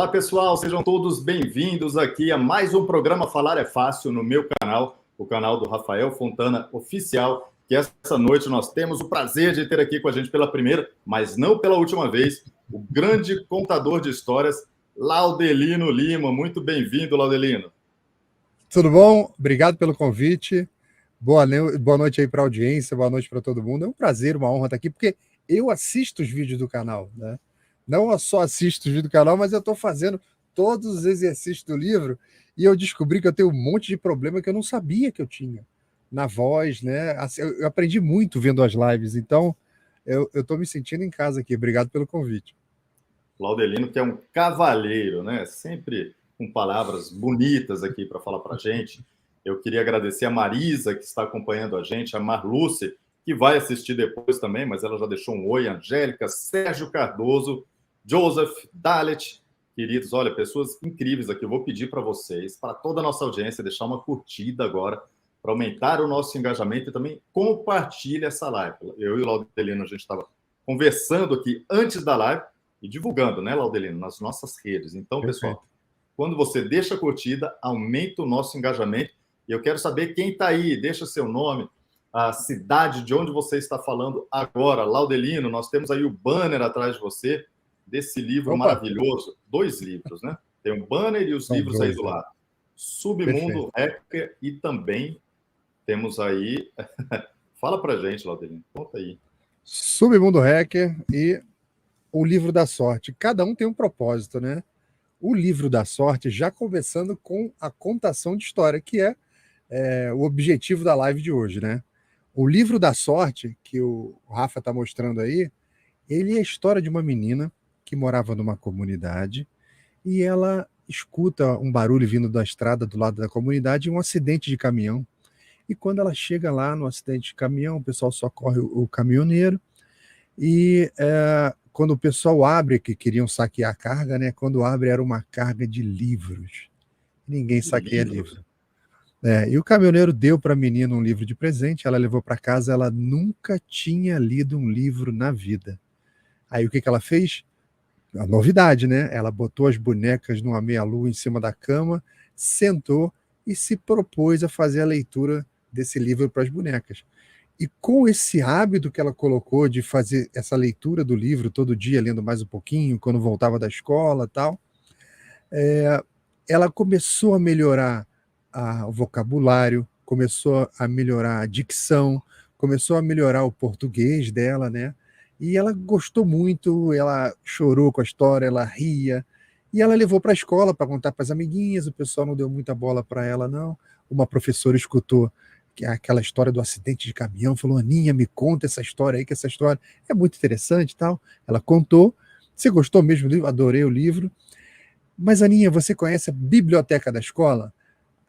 Olá, pessoal, sejam todos bem-vindos aqui a mais um programa Falar é Fácil no meu canal, o canal do Rafael Fontana Oficial, que essa noite nós temos o prazer de ter aqui com a gente pela primeira, mas não pela última vez, o grande contador de histórias, Laudelino Lima. Muito bem-vindo, Laudelino. Tudo bom? Obrigado pelo convite. Boa noite aí para a audiência, boa noite para todo mundo. É um prazer, uma honra estar aqui, porque eu assisto os vídeos do canal, né? Não só assisto os vídeos do canal, mas eu estou fazendo todos os exercícios do livro e eu descobri que eu tenho um monte de problema que eu não sabia que eu tinha na voz, né? Eu aprendi muito vendo as lives, então eu estou me sentindo em casa aqui. Obrigado pelo convite. Laudelino, que é um cavalheiro, né? Sempre com palavras bonitas aqui para falar para a gente. Eu queria agradecer a Marisa, que está acompanhando a gente, a Marluce, que vai assistir depois também, mas ela já deixou um oi, Angélica, Sérgio Cardoso, Joseph, Dalet, queridos, olha, pessoas incríveis aqui. Eu vou pedir para vocês, para toda a nossa audiência, deixar uma curtida agora, para aumentar o nosso engajamento e também compartilhe essa live. Eu e o Laudelino, a gente estava conversando aqui antes da live e divulgando, né, Laudelino, nas nossas redes. Então, pessoal, quando você deixa a curtida, aumenta o nosso engajamento. E eu quero saber quem está aí, deixa seu nome, a cidade de onde você está falando agora. Laudelino, nós temos aí o banner atrás de você, desse livro maravilhoso. 2 livros, né? Tem um banner e os livros aí do lado. Submundo Hacker e também temos aí... Fala pra gente, Laudelino, conta aí. Submundo Hacker e o Livro da Sorte. Cada um tem um propósito, né? O Livro da Sorte, já começando com a contação de história, que é o objetivo da live de hoje, né? O Livro da Sorte, que o Rafa está mostrando aí, ele é a história de uma menina que morava numa comunidade e ela escuta um barulho vindo da estrada do lado da comunidade e um acidente de caminhão. E quando ela chega lá no acidente de caminhão, o pessoal socorre o caminhoneiro e quando o pessoal abre, que queriam saquear a carga, né? Quando abre, era uma carga de livros. Ninguém saqueia livro. E o caminhoneiro deu para a menina um livro de presente, ela levou para casa, ela nunca tinha lido um livro na vida. Aí o que ela fez? A novidade, né? Ela botou as bonecas numa meia-lua em cima da cama, sentou e se propôs a fazer a leitura desse livro para as bonecas. E com esse hábito que ela colocou de fazer essa leitura do livro todo dia, lendo mais um pouquinho, quando voltava da escola e tal, ela começou a melhorar o vocabulário, começou a melhorar a dicção, começou a melhorar o português dela, né? E ela gostou muito, ela chorou com a história, ela ria, e ela levou para a escola para contar para as amiguinhas, o pessoal não deu muita bola para ela, não. Uma professora escutou aquela história do acidente de caminhão, falou, Aninha, me conta essa história aí, que essa história é muito interessante e tal. Ela contou. Você gostou mesmo do livro? Adorei o livro. Mas, Aninha, você conhece a biblioteca da escola?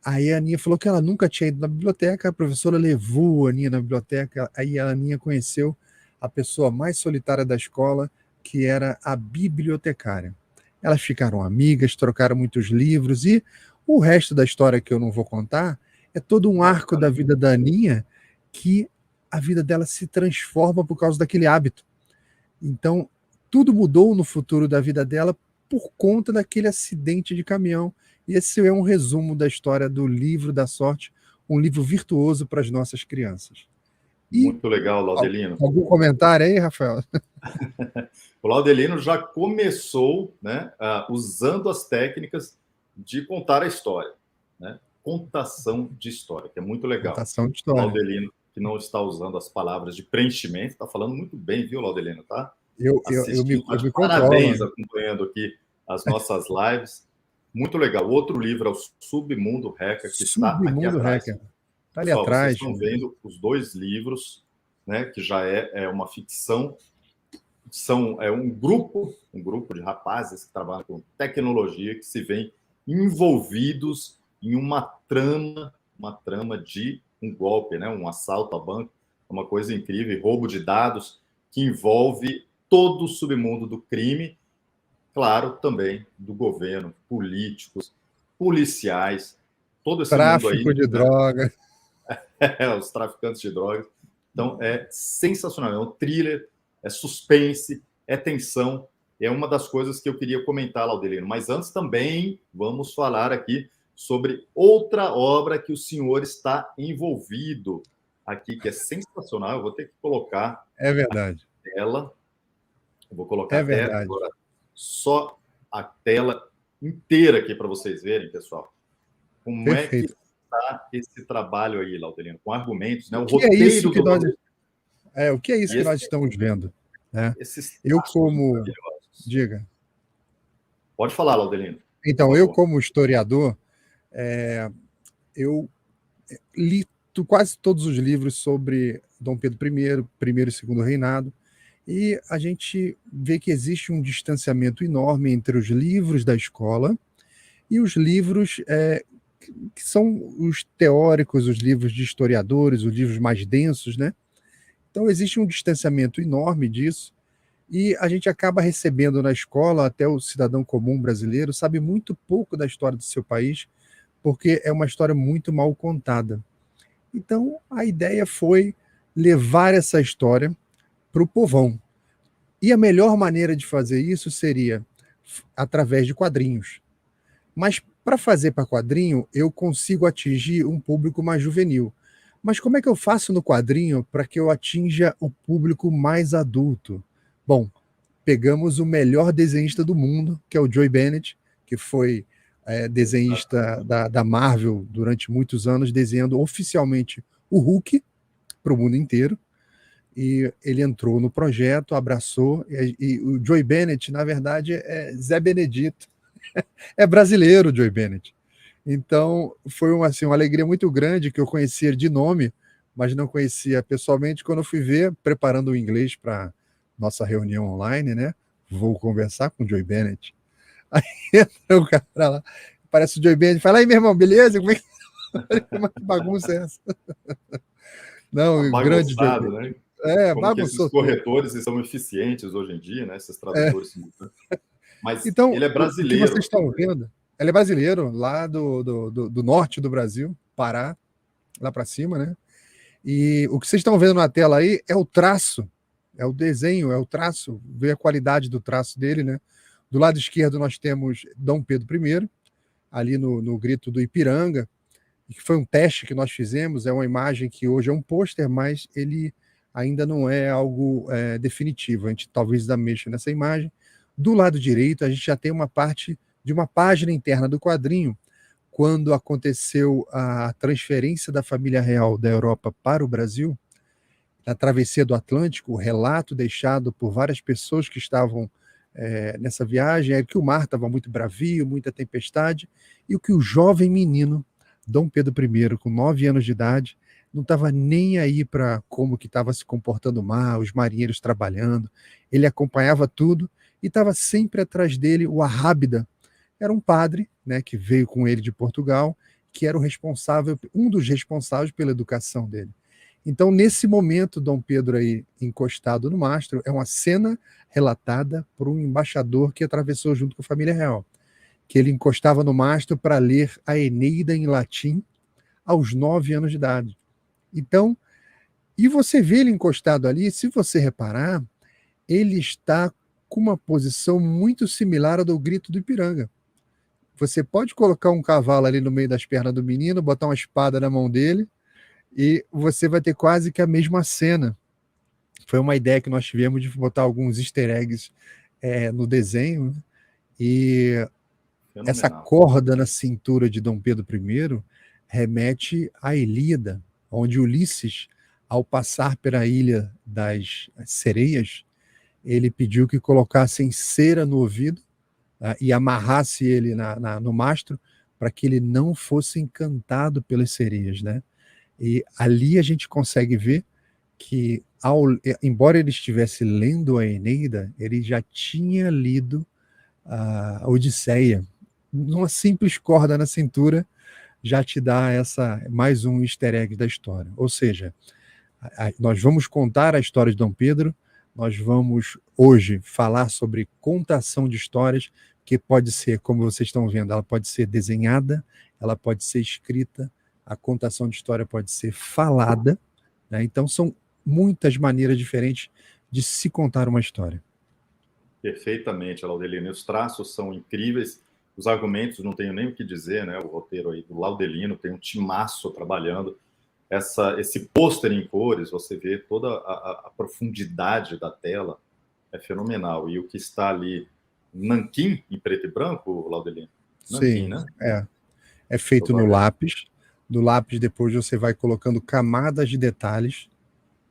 Aí a Aninha falou que ela nunca tinha ido na biblioteca, a professora levou a Aninha na biblioteca, aí a Aninha conheceu a pessoa mais solitária da escola, que era a bibliotecária. Elas ficaram amigas, trocaram muitos livros, e o resto da história que eu não vou contar é todo um arco da vida da Aninha, que a vida dela se transforma por causa daquele hábito. Então, tudo mudou no futuro da vida dela por conta daquele acidente de caminhão. E esse é um resumo da história do Livro da Sorte, um livro virtuoso para as nossas crianças. Muito legal, Laudelino. Algum comentário aí, Rafael? O Laudelino já começou, né, usando as técnicas de contar a história, né? Contação de história, que é muito legal. Contação de história. O Laudelino, que não está usando as palavras de preenchimento, está falando muito bem, viu, Laudelino? Tá? Eu me parabéns controlo. Acompanhando aqui as nossas lives. Muito legal. Outro livro é o Submundo Hacker, que está aqui atrás. Está ali Pessoal, atrás. vocês estão vendo os 2 livros, né, que já é uma ficção. É um grupo de rapazes que trabalham com tecnologia, que se veem envolvidos em uma trama de um golpe, né, um assalto a banco, uma coisa incrível, roubo de dados, que envolve todo o submundo do crime, claro, também do governo, políticos, policiais, todo esse mundo aí. Tráfico de droga. Os traficantes de drogas. Então, é sensacional. É um thriller, é suspense, é tensão. é uma das coisas que eu queria comentar, Laudelino. Mas antes também vamos falar aqui sobre outra obra que o senhor está envolvido aqui, que é sensacional. Eu vou ter que colocar É verdade. a tela. Eu vou colocar É até verdade. agora só a tela inteira aqui para vocês verem, pessoal. Como é que Perfeito. está esse trabalho aí, Laudelino? Com argumentos, né? O O que é isso roteiro que do nós, Laudelino. o que é isso E que nós estamos vendo, né? esses Eu traços como, maravilhosos. diga. Pode falar, Laudelino, por Então, eu favor. como historiador, eu li quase todos os livros sobre Dom Pedro I, primeiro e segundo reinado, e a gente vê que existe um distanciamento enorme entre os livros da escola e os livros que são os teóricos, os livros de historiadores, os livros mais densos, né? Então existe um distanciamento enorme disso, e a gente acaba recebendo na escola, até o cidadão comum brasileiro sabe muito pouco da história do seu país, porque é uma história muito mal contada. Então a ideia foi levar essa história para o povão. E a melhor maneira de fazer isso seria através de quadrinhos. Mas para fazer para quadrinho, eu consigo atingir um público mais juvenil. Mas como é que eu faço no quadrinho para que eu atinja o público mais adulto? Bom, pegamos o melhor desenhista do mundo, que é o Joe Bennett, que foi desenhista da Marvel durante muitos anos, desenhando oficialmente o Hulk para o mundo inteiro. E ele entrou no projeto, abraçou, e o Joe Bennett, na verdade, é Zé Benedito. É brasileiro o Joe Bennett. Então, foi assim, uma alegria muito grande que eu conhecia de nome, mas não conhecia pessoalmente. Quando eu fui ver, preparando o inglês para nossa reunião online, né? Vou conversar com o Joe Bennett. Aí entra o cara lá, parece o Joe Bennett, fala aí, meu irmão, beleza? Como é que bagunça é essa? Tá Não, o grande Joe bagunçado, Bennett. né? Como que esses Bagunçou tudo. corretores são eficientes hoje em dia, né? Esses tradutores simultâneos. Mas Então, ele é o que vocês brasileiro. estão vendo, ele é brasileiro, lá do norte do Brasil, Pará, lá para cima, né? E o que vocês estão vendo na tela aí é o traço, é o desenho, é o traço, vê a qualidade do traço dele, né? Do lado esquerdo nós temos Dom Pedro I, ali no Grito do Ipiranga, que foi um teste que nós fizemos, é uma imagem que hoje é um pôster, mas ele ainda não é algo definitivo, a gente talvez ainda mexa nessa imagem. Do lado direito, a gente já tem uma parte de uma página interna do quadrinho, quando aconteceu a transferência da família real da Europa para o Brasil, na travessia do Atlântico, o relato deixado por várias pessoas que estavam nessa viagem é que o mar estava muito bravio, muita tempestade, e o que o jovem menino, Dom Pedro I, com 9 anos de idade, não estava nem aí para como que estava se comportando o mar, os marinheiros trabalhando, ele acompanhava tudo, e estava sempre atrás dele o Arrábida, era um padre, né, que veio com ele de Portugal, que era o responsável, um dos responsáveis pela educação dele. Então, nesse momento, Dom Pedro aí encostado no mastro, é uma cena relatada por um embaixador que atravessou junto com a família real, que ele encostava no mastro para ler a Eneida em latim aos 9 anos de idade. Então, e você vê ele encostado ali, se você reparar, ele está com uma posição muito similar ao do Grito do Ipiranga. Você pode colocar um cavalo ali no meio das pernas do menino, botar uma espada na mão dele, e você vai ter quase que a mesma cena. Foi uma ideia que nós tivemos de botar alguns easter eggs no desenho, né? E essa Fenomenal. corda na cintura de Dom Pedro I remete à Ilíada, onde Ulisses, ao passar pela ilha das sereias, ele pediu que colocassem cera no ouvido e amarrasse ele no mastro para que ele não fosse encantado pelas sereias, né? E ali a gente consegue ver que, embora ele estivesse lendo a Eneida, ele já tinha lido a Odisseia. Uma simples corda na cintura já te dá mais um easter egg da história. Ou seja, nós vamos contar a história de Dom Pedro, nós vamos hoje falar sobre contação de histórias, que pode ser, como vocês estão vendo, ela pode ser desenhada, ela pode ser escrita, a contação de história pode ser falada, né? Então são muitas maneiras diferentes de se contar uma história. Perfeitamente, Laudelino. Os traços são incríveis, os argumentos não tenho nem o que dizer, né? O roteiro aí do Laudelino tem um timaço trabalhando. Esse pôster em cores, você vê toda a profundidade da tela, é fenomenal. E o que está ali, nanquim em preto e branco, Laudelino? Nanquim, Sim, né? é feito no lápis. Do lápis, depois você vai colocando camadas de detalhes,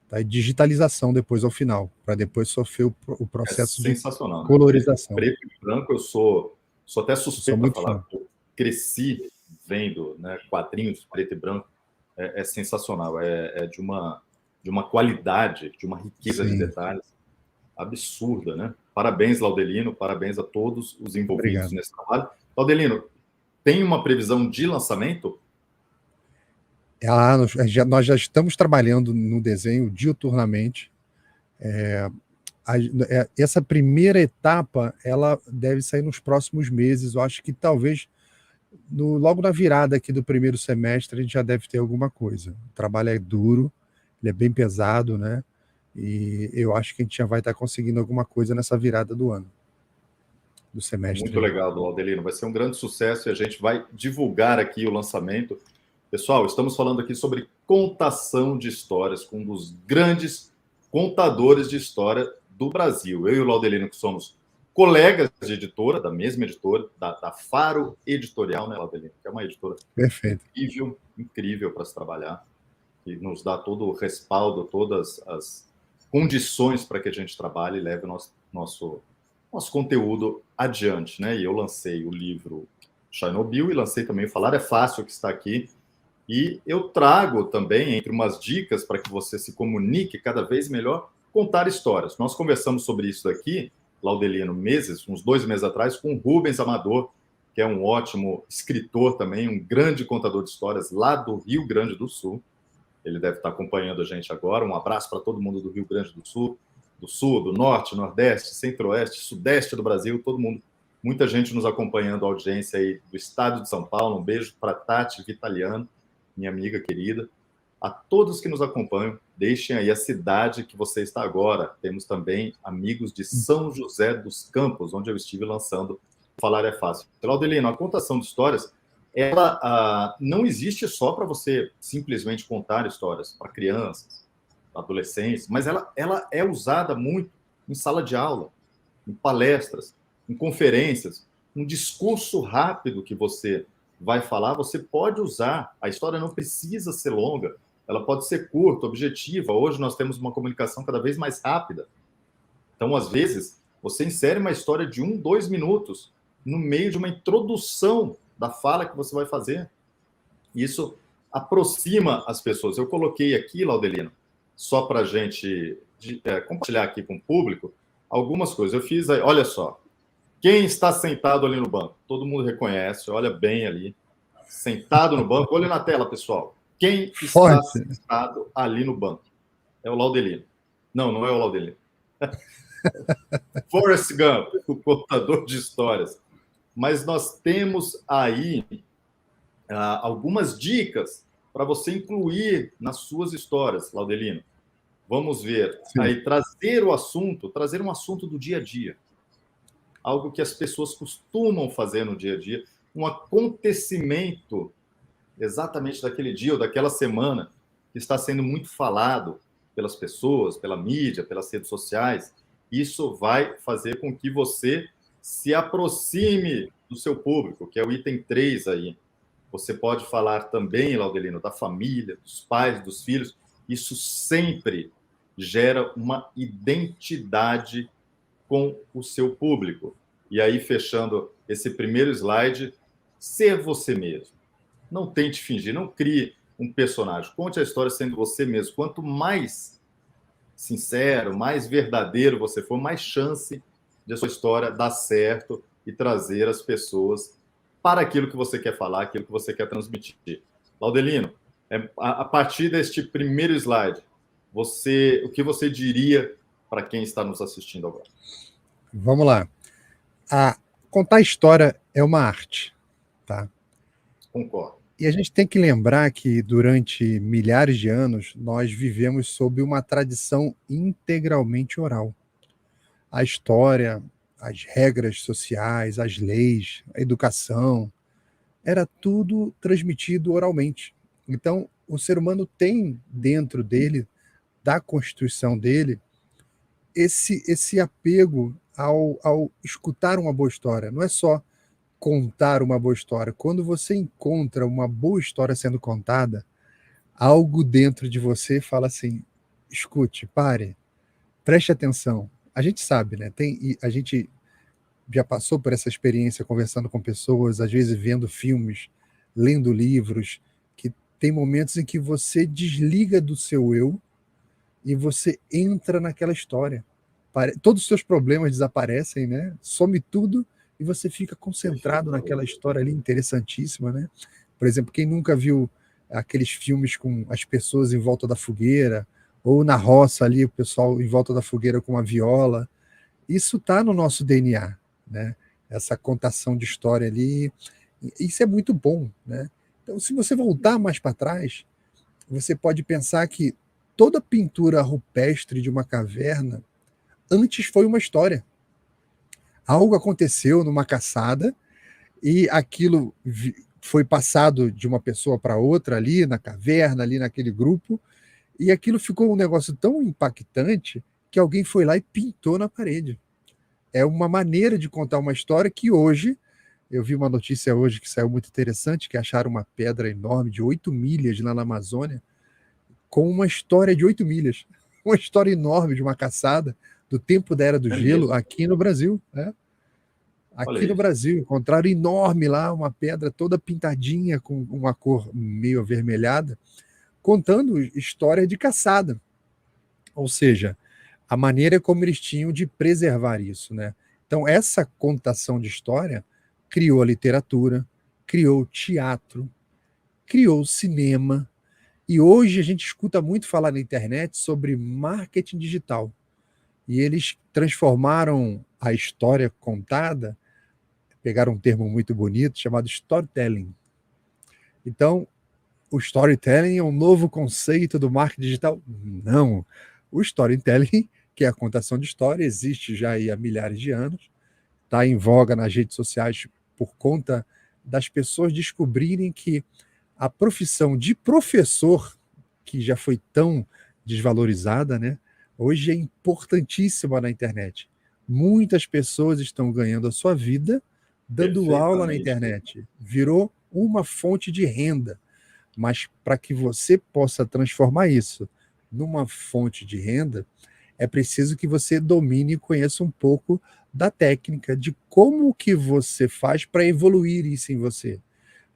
tá? E digitalização depois ao final, para depois sofrer o processo de Sensacional, né? colorização. Preto e branco, eu sou até suspeito para muito falar. fã. Eu cresci vendo, né, quadrinhos preto e branco. É sensacional. É de uma qualidade, de uma riqueza de Sim, detalhes absurda, né? Parabéns, Laudelino. Parabéns a todos os envolvidos obrigado. nesse trabalho. Laudelino, tem uma previsão de lançamento? Nós já estamos trabalhando no desenho diuturnamente. Essa primeira etapa, ela deve sair nos próximos meses. Eu acho que talvez logo na virada aqui do primeiro semestre a gente já deve ter alguma coisa. O trabalho é duro, ele é bem pesado, né? E eu acho que a gente já vai estar conseguindo alguma coisa nessa virada do ano, do semestre. Muito legal, Laudelino. Vai ser um grande sucesso e a gente vai divulgar aqui o lançamento. Pessoal, estamos falando aqui sobre contação de histórias com um dos grandes contadores de história do Brasil. Eu e o Laudelino, que somos colegas de editora, da mesma editora, da Faro Editorial, né, Laudelino? Que é uma editora Perfeito. incrível, incrível para se trabalhar, que nos dá todo o respaldo, todas as condições para que a gente trabalhe e leve o nosso conteúdo adiante, né? E eu lancei o livro Chernobyl e lancei também o Falar é Fácil, que está aqui. E eu trago também, entre umas dicas para que você se comunique cada vez melhor, contar histórias. Nós conversamos sobre isso daqui, Laudelino, uns 2 meses atrás, com o Rubens Amador, que é um ótimo escritor também, um grande contador de histórias lá do Rio Grande do Sul. Ele deve estar acompanhando a gente agora. Um abraço para todo mundo do Rio Grande do Sul, do Norte, Nordeste, Centro-Oeste, Sudeste do Brasil, todo mundo. Muita gente nos acompanhando, a audiência aí do estado de São Paulo. Um beijo para Tati Vitaliano, minha amiga querida. A todos que nos acompanham, deixem aí a cidade que você está agora. Temos também amigos de São José dos Campos, onde eu estive lançando Falar é Fácil. Laudelino, a contação de histórias, ela não existe só para você simplesmente contar histórias para crianças, adolescentes, mas ela é usada muito em sala de aula, em palestras, em conferências, um discurso rápido que você vai falar, você pode usar. A história não precisa ser longa, ela pode ser curta, objetiva. Hoje nós temos uma comunicação cada vez mais rápida. Então, às vezes, você insere uma história de 1, 2 minutos no meio de uma introdução da fala que você vai fazer. Isso aproxima as pessoas. Eu coloquei aqui, Laudelino, só para a gente compartilhar aqui com o público, algumas coisas. Eu fiz aí, olha só, quem está sentado ali no banco? Todo mundo reconhece, olha bem ali. Sentado no banco, olha na tela, pessoal. Quem está sentado ali no banco? É o Laudelino. Não é o Laudelino. Forrest Gump, o contador de histórias. Mas nós temos aí algumas dicas para você incluir nas suas histórias, Laudelino. Vamos ver. Sim. Aí, trazer um assunto do dia a dia. Algo que as pessoas costumam fazer no dia a dia, um acontecimento exatamente daquele dia ou daquela semana que está sendo muito falado pelas pessoas, pela mídia, pelas redes sociais. Isso vai fazer com que você se aproxime do seu público, que é o item 3 aí. Você pode falar também, Laudelino, da família, dos pais, dos filhos. Isso sempre gera uma identidade com o seu público. E aí, fechando esse primeiro slide, ser você mesmo. Não tente fingir, não crie um personagem. Conte a história sendo você mesmo. Quanto mais sincero, mais verdadeiro você for, mais chance de a sua história dar certo e trazer as pessoas para aquilo que você quer falar, aquilo que você quer transmitir. Laudelino, a partir deste primeiro slide, o que você diria para quem está nos assistindo agora? Vamos lá. Contar história é uma arte, tá? Concordo. E a gente tem que lembrar que durante milhares de anos nós vivemos sob uma tradição integralmente oral. A história, as regras sociais, as leis, a educação, era tudo transmitido oralmente. Então, o ser humano tem dentro dele, da constituição dele, esse apego ao escutar uma boa história. Não é só contar uma boa história. Quando você encontra uma boa história sendo contada, algo dentro de você fala assim: escute, pare, preste atenção. A gente sabe, né? A gente já passou por essa experiência conversando com pessoas, às vezes vendo filmes, lendo livros, que tem momentos em que você desliga do seu eu e você entra naquela história. Todos os seus problemas desaparecem, né? Some tudo e você fica concentrado naquela história ali interessantíssima, né? Por exemplo, quem nunca viu aqueles filmes com as pessoas em volta da fogueira, ou na roça ali, o pessoal em volta da fogueira com uma viola, isso está no nosso DNA, né? Essa contação de história ali, isso é muito bom, né? Então, se você voltar mais para trás, você pode pensar que toda pintura rupestre de uma caverna antes foi uma história. Algo aconteceu numa caçada e aquilo foi passado de uma pessoa para outra ali na caverna, ali naquele grupo, e aquilo ficou um negócio tão impactante que alguém foi lá e pintou na parede. É uma maneira de contar uma história que hoje, eu vi uma notícia hoje que saiu muito interessante, que acharam uma pedra enorme de 8 milhas lá na Amazônia, com uma história de 8 milhas. Uma história enorme de uma caçada do tempo da Era do Gelo aqui no Brasil, né? Aqui no Brasil, encontraram enorme lá, uma pedra toda pintadinha com uma cor meio avermelhada, contando história de caçada. Ou seja, a maneira como eles tinham de preservar isso, né? Então, essa contação de história criou a literatura, criou o teatro, criou o cinema, e hoje a gente escuta muito falar na internet sobre marketing digital. E eles transformaram a história contada, pegaram um termo muito bonito chamado storytelling. Então, o storytelling é um novo conceito do marketing digital? Não. O storytelling, que é a contação de história, existe já aí há milhares de anos, está em voga nas redes sociais por conta das pessoas descobrirem que a profissão de professor, que já foi tão desvalorizada, né, hoje é importantíssima na internet. Muitas pessoas estão ganhando a sua vida dando aula na internet. Virou uma fonte de renda. Mas para que você possa transformar isso numa fonte de renda, é preciso que você domine e conheça um pouco da técnica, de como que você faz para evoluir isso em você.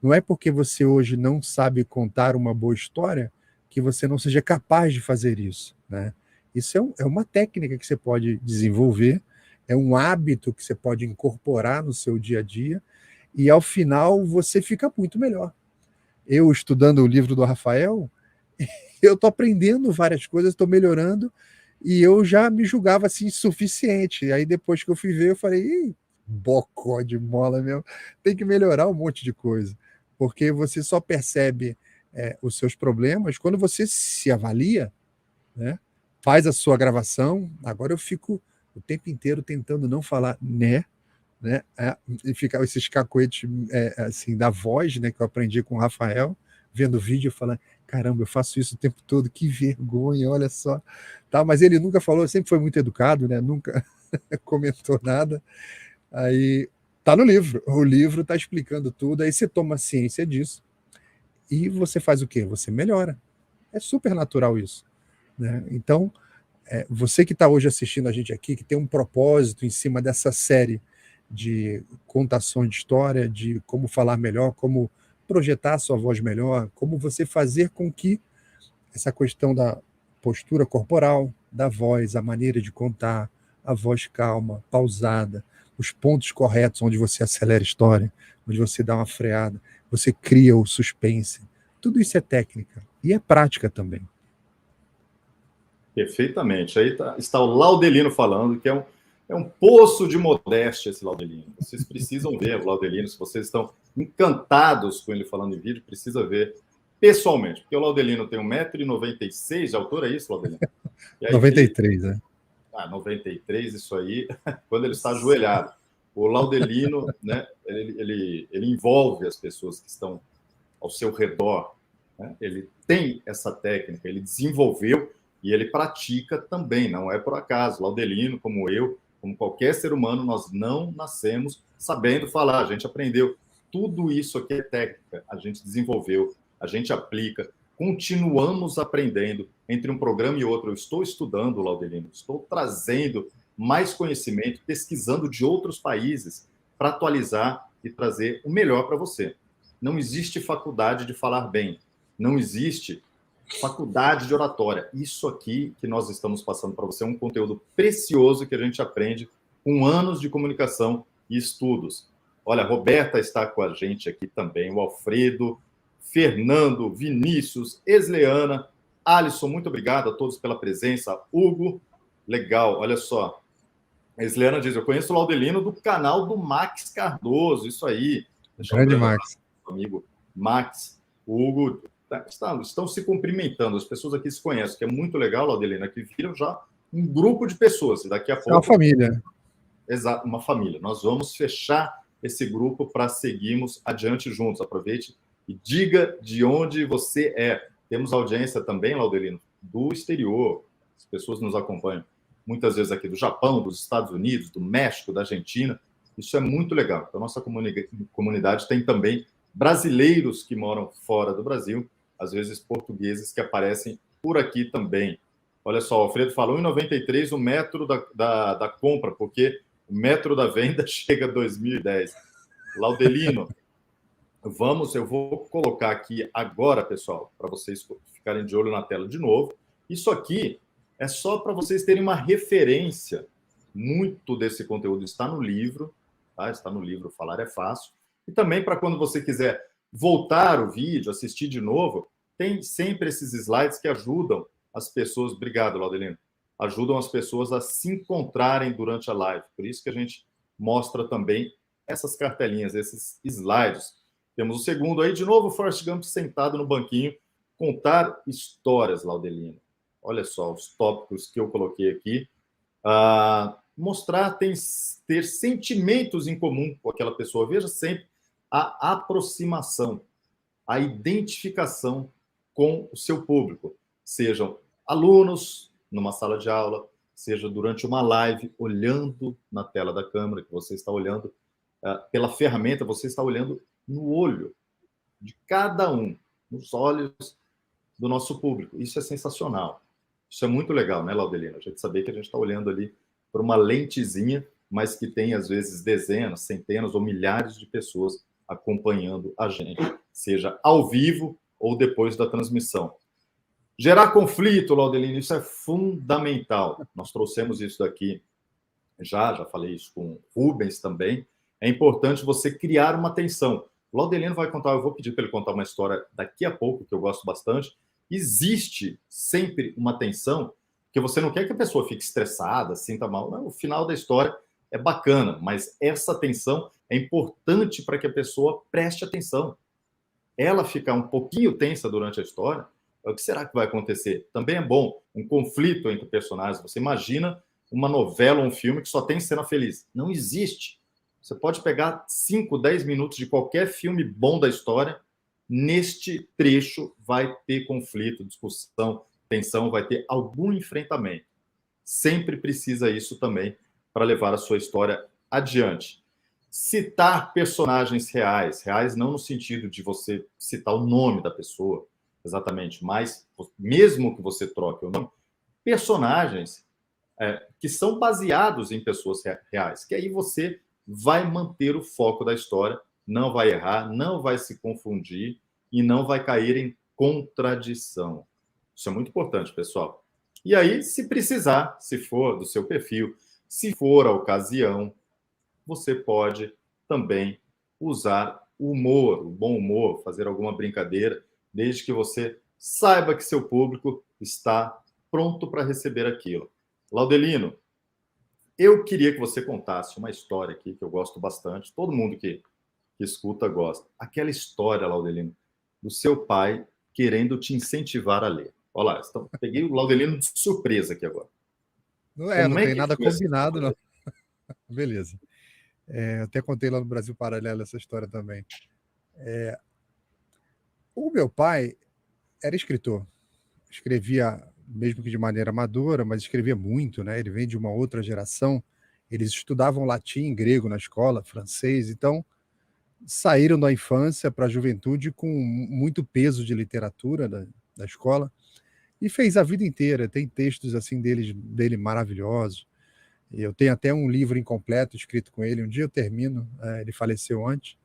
Não é porque você hoje não sabe contar uma boa história que você não seja capaz de fazer isso, né? Isso é uma técnica que você pode desenvolver, é um hábito que você pode incorporar no seu dia a dia, e ao final você fica muito melhor. Eu, estudando o livro do Rafael, eu estou aprendendo várias coisas, estou melhorando, e eu já me julgava assim suficiente. Aí depois que eu fui ver, eu falei: bocó de mola meu, tem que melhorar um monte de coisa, porque você só percebe os seus problemas quando você se avalia, né? Faz a sua gravação. Agora eu fico o tempo inteiro tentando não falar né? E ficar esses cacoetes assim, da voz, né, que eu aprendi com o Rafael, vendo o vídeo, falando: caramba, eu faço isso o tempo todo, que vergonha, olha só. Tá, mas ele nunca falou, sempre foi muito educado, né, nunca comentou nada. Aí tá no livro, o livro está explicando tudo, aí você toma ciência disso e você faz o quê? Você melhora. É super natural isso, né? Então, você que está hoje assistindo a gente aqui, que tem um propósito em cima dessa série de contação de história, de como falar melhor, como projetar a sua voz melhor, como você fazer com que essa questão da postura corporal, da voz, a maneira de contar, a voz calma, pausada, os pontos corretos onde você acelera a história, onde você dá uma freada, você cria o suspense. Tudo isso é técnica e é prática também. Perfeitamente. Aí está o Laudelino falando, que é um poço de modéstia esse Laudelino. Vocês precisam ver o Laudelino, se vocês estão encantados com ele falando em vídeo, precisa ver pessoalmente, porque o Laudelino tem 1,96 m de altura, é isso, Laudelino? E aí 93, né? 93, isso aí, quando ele está ajoelhado. O Laudelino, né, ele envolve as pessoas que estão ao seu redor, né? Ele tem essa técnica, ele desenvolveu e ele pratica também, não é por acaso. Laudelino, como eu, como qualquer ser humano, nós não nascemos sabendo falar, a gente aprendeu. Tudo isso aqui é técnica, a gente desenvolveu, a gente aplica, continuamos aprendendo entre um programa e outro. Eu estou estudando, Laudelino, estou trazendo mais conhecimento, pesquisando de outros países para atualizar e trazer o melhor para você. Não existe faculdade de falar bem, não existe faculdade de oratória. Isso aqui que nós estamos passando para você é um conteúdo precioso que a gente aprende com anos de comunicação e estudos. Olha, a Roberta está com a gente aqui também, o Alfredo, Fernando, Vinícius, Esleana, Alisson, muito obrigado a todos pela presença. Hugo, legal, olha só. A Esleana diz, eu conheço o Laudelino do canal do Max Cardoso, isso aí. Grande Max. Amigo Max, o Hugo, estão se cumprimentando, as pessoas aqui se conhecem, que é muito legal, Laudelino, que viram já um grupo de pessoas, e daqui a pouco... É uma família. Exato, uma família. Nós vamos fechar esse grupo para seguirmos adiante juntos. Aproveite e diga de onde você é. Temos audiência também, Laudelino, do exterior. As pessoas nos acompanham muitas vezes aqui do Japão, dos Estados Unidos, do México, da Argentina. Isso é muito legal. Então, nossa comunidade tem também brasileiros que moram fora do Brasil, às vezes portugueses que aparecem por aqui também. Olha só, o Alfredo falou, em 93 o metro da compra, porque o metro da venda chega a 2010. Laudelino, eu vou colocar aqui agora, pessoal, para vocês ficarem de olho na tela de novo. Isso aqui é só para vocês terem uma referência. Muito desse conteúdo está no livro, tá? Está no livro Falar é Fácil. E também para quando você quiser voltar o vídeo, assistir de novo, tem sempre esses slides que ajudam as pessoas. Obrigado, Laudelino. Ajudam as pessoas a se encontrarem durante a live. Por isso que a gente mostra também essas cartelinhas, esses slides. Temos o segundo aí, de novo, o Forrest Gump sentado no banquinho, contar histórias, Laudelino. Olha só os tópicos que eu coloquei aqui. Mostrar, ter sentimentos em comum com aquela pessoa. Veja sempre a aproximação, a identificação com o seu público. Sejam alunos numa sala de aula, seja durante uma live, olhando na tela da câmera, que você está olhando pela ferramenta, você está olhando no olho de cada um, nos olhos do nosso público. Isso é sensacional. Isso é muito legal, né, Laudelino? A gente saber que a gente está olhando ali para uma lentezinha, mas que tem, às vezes, dezenas, centenas ou milhares de pessoas acompanhando a gente, seja ao vivo ou depois da transmissão. Gerar conflito, Laudelino, isso é fundamental. Nós trouxemos isso daqui, já falei isso com o Rubens também. É importante você criar uma tensão. O Laudelino vai contar, eu vou pedir para ele contar uma história daqui a pouco, que eu gosto bastante. Existe sempre uma tensão, que você não quer que a pessoa fique estressada, sinta mal. Não, o final da história é bacana, mas essa tensão é importante para que a pessoa preste atenção. Ela ficar um pouquinho tensa durante a história, o que será que vai acontecer? Também é bom um conflito entre personagens. Você imagina uma novela ou um filme que só tem cena feliz. Não existe. Você pode pegar 5, 10 minutos de qualquer filme bom da história, neste trecho vai ter conflito, discussão, tensão, vai ter algum enfrentamento. Sempre precisa isso também para levar a sua história adiante. Citar personagens reais, reais não no sentido de você citar o nome da pessoa, exatamente, mas mesmo que você troque o nome, personagens que são baseados em pessoas reais, que aí você vai manter o foco da história, não vai errar, não vai se confundir e não vai cair em contradição. Isso é muito importante, pessoal. E aí, se precisar, se for do seu perfil, se for a ocasião, você pode também usar o humor, o bom humor, fazer alguma brincadeira, desde que você saiba que seu público está pronto para receber aquilo. Laudelino, eu queria que você contasse uma história aqui que eu gosto bastante, todo mundo que escuta gosta. Aquela história, Laudelino, do seu pai querendo te incentivar a ler. Olha lá, peguei o Laudelino de surpresa aqui agora. Como não é tem que nada foi essa combinado, não. história? Beleza. Eu até contei lá no Brasil Paralelo essa história também. O meu pai era escritor. Escrevia, mesmo que de maneira amadora, mas escrevia muito, né? Ele vem de uma outra geração. Eles estudavam latim e grego na escola, francês, então saíram da infância para a juventude com muito peso de literatura da escola e fez a vida inteira. Tem textos assim dele maravilhosos. E eu tenho até um livro incompleto escrito com ele. Um dia eu termino, ele faleceu antes.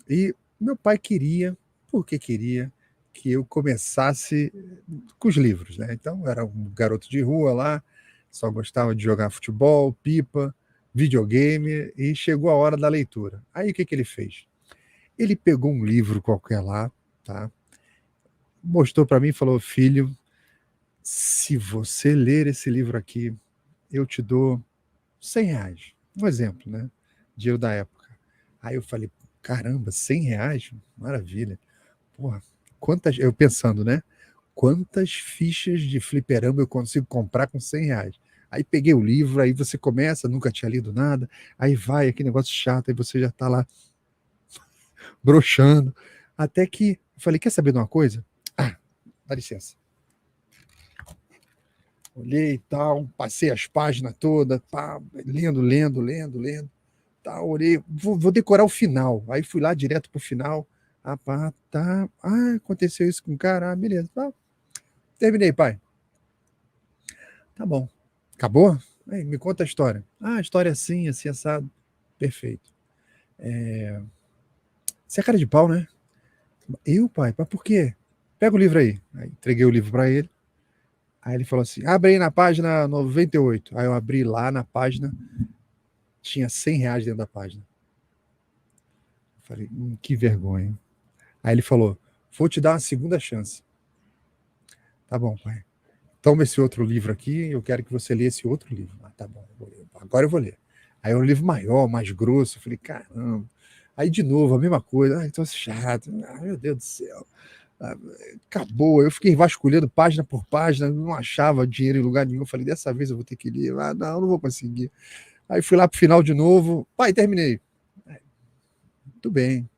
E meu pai queria, porque queria, que eu começasse com os livros, né? Então, eu era um garoto de rua lá, só gostava de jogar futebol, pipa, videogame, e chegou a hora da leitura. Aí o que ele fez? Ele pegou um livro qualquer lá, tá? Mostrou para mim e falou: filho, se você ler esse livro aqui, eu te dou R$ 100. Um exemplo, né? Dinheiro da época. Aí eu falei: caramba, R$ 100? Maravilha. Porra, eu pensando, né? Quantas fichas de fliperama eu consigo comprar com R$ 100? Aí peguei o livro, aí você começa, nunca tinha lido nada, aí vai, aquele negócio chato, aí você já está lá broxando. Até que eu falei: quer saber de uma coisa? Ah, dá licença. Olhei e tal, passei as páginas todas, pá, lendo. Tá, olhei, vou decorar o final. Aí fui lá direto pro final. Ah, pá, tá. Ah, aconteceu isso com o cara. Ah, beleza. Tá. Terminei, pai. Tá bom. Acabou? Aí, me conta a história. Ah, a história é assim, assim, assado. Perfeito. Você é cara de pau, né? Eu, pai? Mas por quê? Pega o livro aí. Aí entreguei o livro para ele. Aí ele falou assim: abre aí na página 98. Aí eu abri lá na página, tinha R$ 100 dentro da página. Falei: que vergonha. Aí ele falou: vou te dar uma segunda chance. Tá bom, pai. Toma esse outro livro aqui, eu quero que você leia esse outro livro. Ah, tá bom, agora eu vou ler. Aí é um livro maior, mais grosso. Eu falei: caramba. Aí de novo, a mesma coisa. Ai, tô chato. Ah, meu Deus do céu. Ah, acabou. Eu fiquei vasculhando página por página, não achava dinheiro em lugar nenhum. Eu falei: dessa vez eu vou ter que ler. Ah, não vou conseguir. Aí fui lá pro final de novo. Pai, terminei. Tudo bem.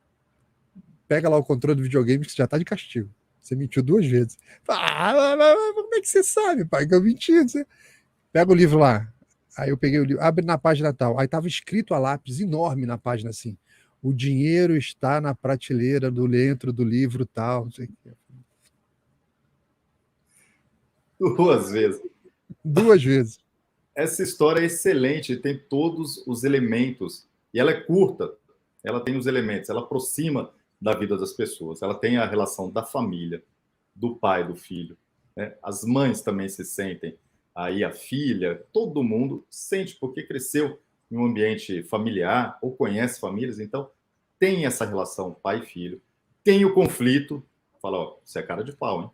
Pega lá o controle do videogame que você já tá de castigo. Você mentiu 2 vezes. Ah, mas como é que você sabe, pai, que eu menti? Você... Pega o livro lá. Aí eu peguei o livro, abre na página tal. Aí estava escrito a lápis enorme na página assim: o dinheiro está na prateleira dentro do livro tal. Não sei o quê. 2 vezes. 2 vezes. Essa história é excelente, tem todos os elementos. E ela é curta, ela tem os elementos, ela aproxima da vida das pessoas. Ela tem a relação da família, do pai, do filho. Né? As mães também se sentem. Aí a filha, todo mundo sente, porque cresceu em um ambiente familiar ou conhece famílias, então tem essa relação pai e filho. Tem o conflito, fala: ó, você é cara de pau, hein?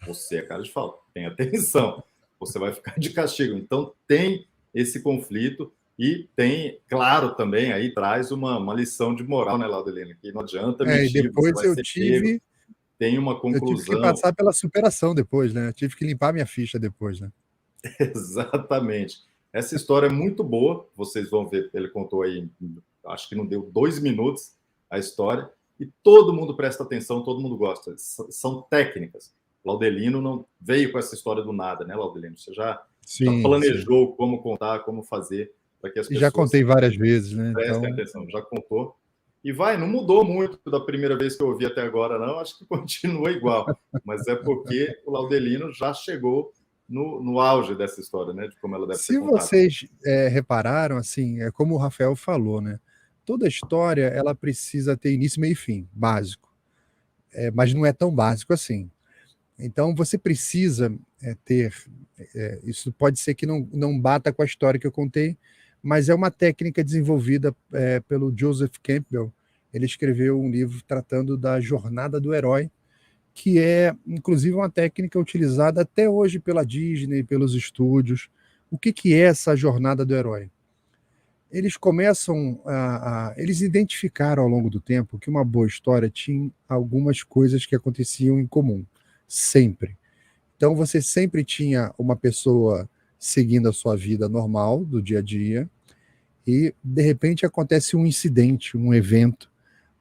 Você é cara de pau, tem atenção, você vai ficar de castigo. Então tem esse conflito e tem, claro, também aí traz uma lição de moral, né, Laudelino? Que não adianta E mentir, você depois vai ser pego. Tem uma eu tive que conclusão. passar pela superação depois, né? Eu tive que limpar minha ficha depois, né? Exatamente. Essa história é muito boa, vocês vão ver, ele contou aí, acho que não deu 2 minutos a história, e todo mundo presta atenção, todo mundo gosta. São técnicas. Laudelino não veio com essa história do nada, né, Laudelino? Você já Sim, sim. planejou como contar, como fazer para que as E já pessoas contei várias vezes, né? prestem Então, atenção. Já contou. E vai, não mudou muito da primeira vez que eu ouvi até agora, não. Acho que continua igual. Mas é porque o Laudelino já chegou no auge dessa história, né? De como ela deve ser se contada. vocês repararam, assim, é como o Rafael falou, né? Toda história ela precisa ter início, meio e fim, básico. Mas não é tão básico assim. Então você precisa ter. Isso pode ser que não bata com a história que eu contei, mas é uma técnica desenvolvida pelo Joseph Campbell. Ele escreveu um livro tratando da jornada do herói, que é, inclusive, uma técnica utilizada até hoje pela Disney, pelos estúdios. O que é essa jornada do herói? Eles começam eles identificaram ao longo do tempo que uma boa história tinha algumas coisas que aconteciam em comum, sempre. Então você sempre tinha uma pessoa seguindo a sua vida normal do dia a dia, e de repente acontece um incidente, um evento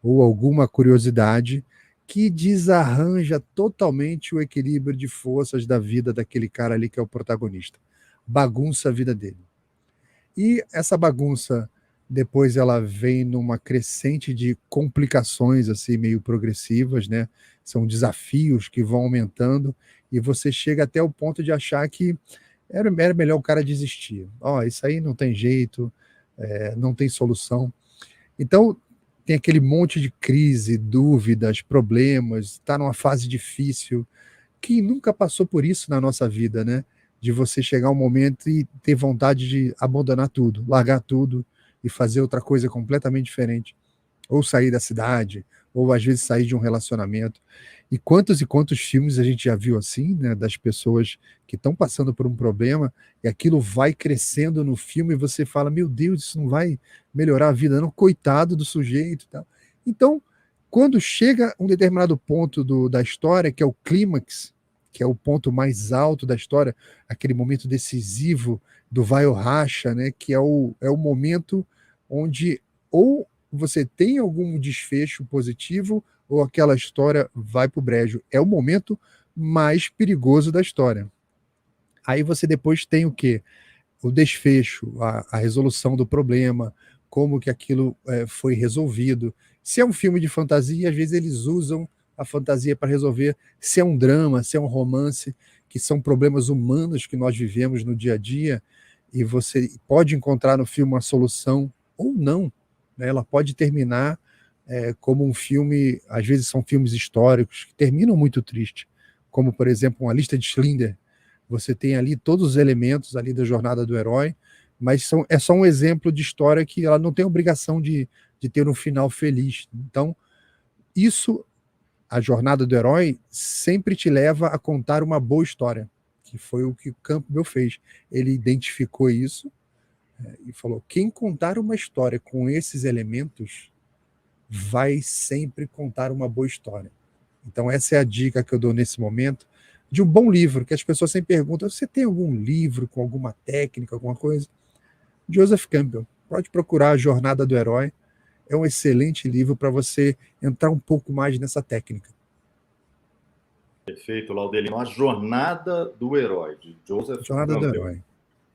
ou alguma curiosidade que desarranja totalmente o equilíbrio de forças da vida daquele cara ali que é o protagonista. Bagunça a vida dele. E essa bagunça depois ela vem numa crescente de complicações assim meio progressivas, né? São desafios que vão aumentando e você chega até o ponto de achar que era melhor o cara desistir. Isso aí não tem jeito, não tem solução. Então, tem aquele monte de crise, dúvidas, problemas, está numa fase difícil. Quem nunca passou por isso na nossa vida, né? De você chegar um momento e ter vontade de abandonar tudo, largar tudo e fazer outra coisa completamente diferente. Ou sair da cidade, ou às vezes sair de um relacionamento. E quantos filmes a gente já viu assim, né? Das pessoas que estão passando por um problema e aquilo vai crescendo no filme e você fala, meu Deus, isso não vai melhorar a vida, não, coitado do sujeito e tal. Então, quando chega um determinado ponto da história, que é o clímax, que é o ponto mais alto da história, aquele momento decisivo do vai ou racha, né, que é o momento onde ou você tem algum desfecho positivo ou aquela história vai para o brejo. É o momento mais perigoso da história. Aí você depois tem o quê? O desfecho, a resolução do problema, como que aquilo foi resolvido. Se é um filme de fantasia, às vezes eles usam a fantasia para resolver. Se é um drama, se é um romance, que são problemas humanos que nós vivemos no dia a dia, e você pode encontrar no filme uma solução ou não, né? Ela pode terminar como um filme, às vezes são filmes históricos, que terminam muito triste, como, por exemplo, Uma Lista de Schindler. Você tem ali todos os elementos ali da jornada do herói, mas é só um exemplo de história que ela não tem obrigação de ter um final feliz. Então, isso, a jornada do herói, sempre te leva a contar uma boa história, que foi o que o Campbell fez. Ele identificou isso e falou, quem contar uma história com esses elementos vai sempre contar uma boa história. Então essa é a dica que eu dou nesse momento, de um bom livro, que as pessoas sempre perguntam, você tem algum livro com alguma técnica, alguma coisa? Joseph Campbell, pode procurar A Jornada do Herói, é um excelente livro para você entrar um pouco mais nessa técnica. Perfeito, Laudelino. A Jornada do Herói, de Joseph Jornada Campbell. do Herói.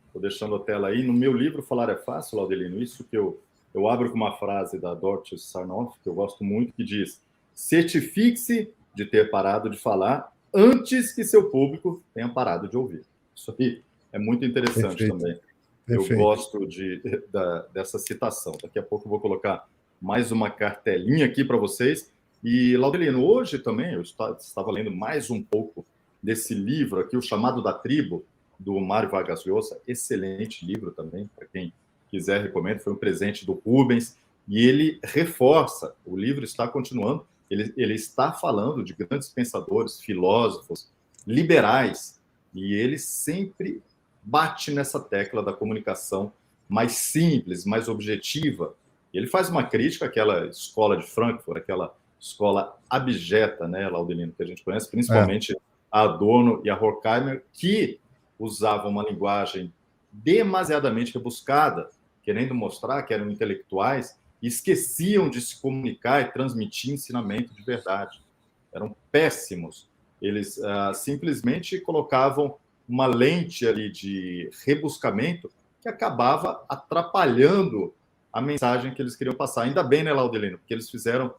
Estou deixando a tela aí. No meu livro, Falar é Fácil, Laudelino, isso que eu abro com uma frase da Dorothy Sarnoff, que eu gosto muito, que diz, certifique-se de ter parado de falar antes que seu público tenha parado de ouvir. Isso aí é muito interessante. Perfeito. Também. Perfeito. Eu gosto dessa citação. Daqui a pouco eu vou colocar mais uma cartelinha aqui para vocês. E, Laudelino, hoje também eu estava lendo mais um pouco desse livro aqui, O Chamado da Tribo, do Mário Vargas Llosa. Excelente livro também, para quem quiser, recomendo. Foi um presente do Rubens. E ele reforça, o livro está continuando, ele está falando de grandes pensadores, filósofos, liberais, e ele sempre bate nessa tecla da comunicação mais simples, mais objetiva. E ele faz uma crítica àquela escola de Frankfurt, aquela escola abjeta, né, Laudelino, que a gente conhece, principalmente a Adorno e a Horkheimer, que usavam uma linguagem demasiadamente rebuscada, querendo mostrar que eram intelectuais, e esqueciam de se comunicar e transmitir ensinamento de verdade. Eram péssimos. Eles simplesmente colocavam uma lente ali de rebuscamento que acabava atrapalhando a mensagem que eles queriam passar. Ainda bem, né, Laudelino? Porque eles fizeram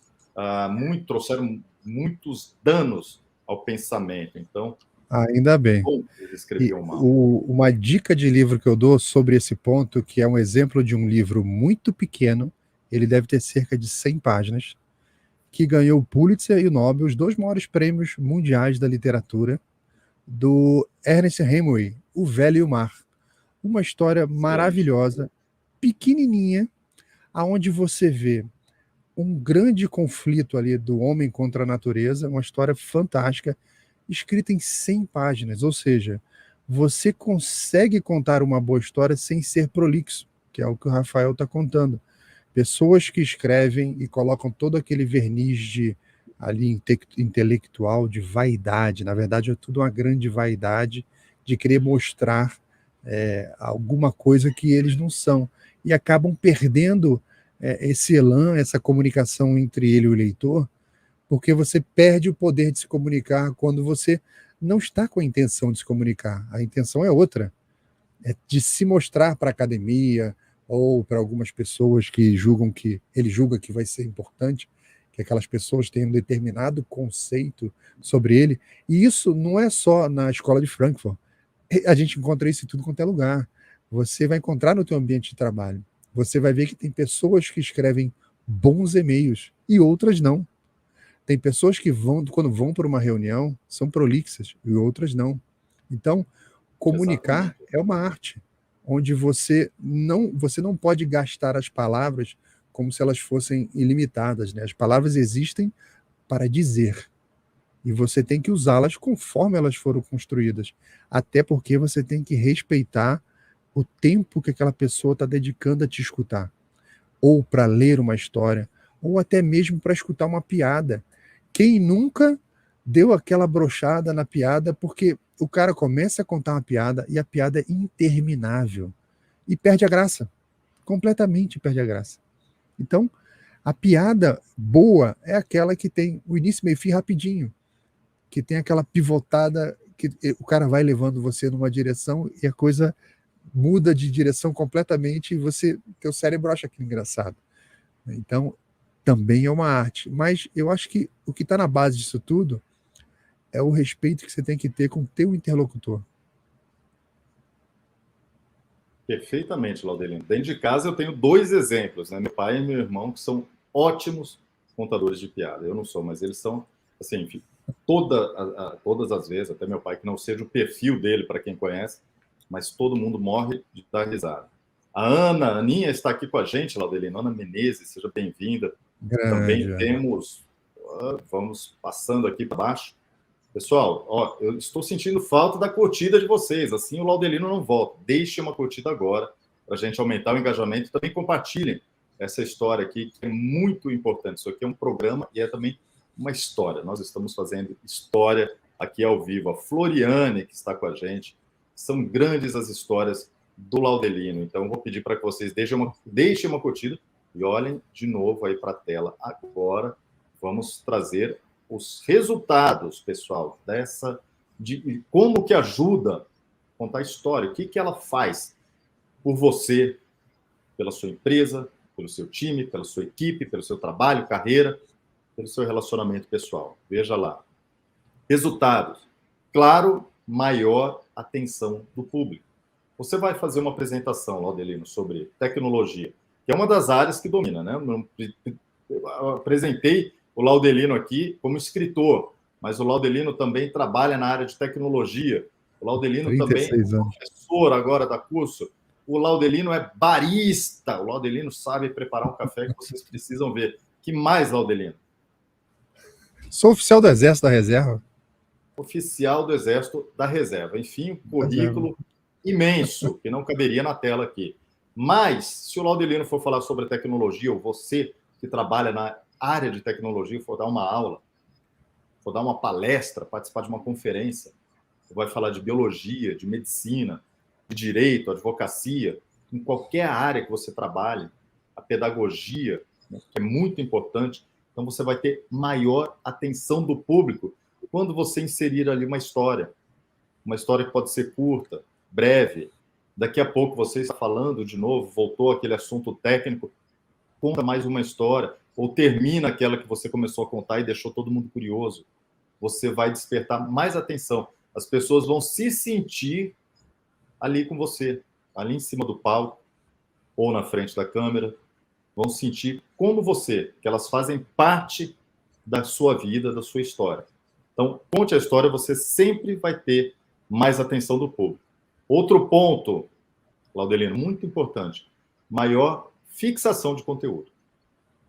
trouxeram muitos danos ao pensamento. Então, ainda bem. Eles escreviam mal. Uma dica de livro que eu dou sobre esse ponto, que é um exemplo de um livro muito pequeno, ele deve ter cerca de 100 páginas, que ganhou o Pulitzer e o Nobel, os dois maiores prêmios mundiais da literatura, do Ernest Hemingway, O Velho e o Mar. Uma história maravilhosa, pequenininha, aonde você vê um grande conflito ali do homem contra a natureza, uma história fantástica, escrita em 100 páginas, ou seja, você consegue contar uma boa história sem ser prolixo, que é o que o Rafael está contando. Pessoas que escrevem e colocam todo aquele verniz ali intelectual, de vaidade, na verdade é tudo uma grande vaidade de querer mostrar alguma coisa que eles não são. E acabam perdendo esse elan, essa comunicação entre ele e o leitor, porque você perde o poder de se comunicar quando você não está com a intenção de se comunicar. A intenção é outra, é de se mostrar para a academia ou para algumas pessoas que julgam que ele julga que vai ser importante, que aquelas pessoas tenham um determinado conceito sobre ele. E isso não é só na escola de Frankfurt. A gente encontra isso em tudo quanto é lugar. Você vai encontrar no teu ambiente de trabalho. Você vai ver que tem pessoas que escrevem bons e-mails e outras não. Tem pessoas que vão, quando vão para uma reunião, são prolixas e outras não. Então, comunicar Exatamente. é uma arte, onde você não pode gastar as palavras como se elas fossem ilimitadas, né? As palavras existem para dizer, e você tem que usá-las conforme elas foram construídas, até porque você tem que respeitar o tempo que aquela pessoa está dedicando a te escutar, ou para ler uma história, ou até mesmo para escutar uma piada. Quem nunca deu aquela brochada na piada porque o cara começa a contar uma piada e a piada é interminável e perde a graça, completamente perde a graça. Então, a piada boa é aquela que tem o início, meio e fim rapidinho, que tem aquela pivotada que o cara vai levando você numa direção e a coisa muda de direção completamente e teu cérebro acha aquilo engraçado. Então, também é uma arte. Mas eu acho que o que está na base disso tudo é o respeito que você tem que ter com o teu interlocutor. Perfeitamente, Laudelino. Dentro de casa eu tenho 2 exemplos, né? Meu pai e meu irmão, que são ótimos contadores de piada. Eu não sou, mas eles são, assim, enfim, todas as vezes, até meu pai, que não seja o perfil dele, para quem conhece, mas todo mundo morre de dar risada. A Aninha está aqui com a gente, Laudelino. Ana Menezes, seja bem-vinda. Também Grande, Ana. temos, vamos passando aqui para baixo. Pessoal, ó, eu estou sentindo falta da curtida de vocês, assim o Laudelino não volta. Deixe uma curtida agora para a gente aumentar o engajamento e também compartilhem essa história aqui, que é muito importante. Isso aqui é um programa e é também uma história. Nós estamos fazendo história aqui ao vivo. A Floriane, que está com a gente, são grandes as histórias do Laudelino. Então, eu vou pedir para que vocês deixem uma curtida e olhem de novo aí para a tela agora. Vamos trazer os resultados, pessoal, de como que ajuda a contar a história, o que ela faz por você, pela sua empresa, pelo seu time, pela sua equipe, pelo seu trabalho, carreira, pelo seu relacionamento pessoal. Veja lá. Resultados. Claro, maior atenção do público. Você vai fazer uma apresentação, Laudelino, sobre tecnologia, que é uma das áreas que domina, né? Eu apresentei o Laudelino aqui como escritor, mas o Laudelino também trabalha na área de tecnologia. O Laudelino também é 36 anos. professor agora da curso. O Laudelino é barista. O Laudelino sabe preparar um café que vocês precisam ver. Que mais, Laudelino? Sou oficial do Exército da Reserva. Oficial do Exército da Reserva. Enfim, um currículo imenso, que não caberia na tela aqui. Mas, se o Laudelino for falar sobre tecnologia, ou você que trabalha na área de tecnologia, for dar uma aula, for dar uma palestra, participar de uma conferência, vai falar de biologia, de medicina, de direito, advocacia, em qualquer área que você trabalhe, a pedagogia, né, que é muito importante, então você vai ter maior atenção do público quando você inserir ali uma história que pode ser curta, breve. Daqui a pouco você está falando de novo, voltou aquele assunto técnico, conta mais uma história, ou termina aquela que você começou a contar e deixou todo mundo curioso. Você vai despertar mais atenção. As pessoas vão se sentir ali com você, ali em cima do palco, ou na frente da câmera, vão sentir como você, que elas fazem parte da sua vida, da sua história. Então, conte a história, você sempre vai ter mais atenção do público. Outro ponto, Laudelino, muito importante, maior fixação de conteúdo.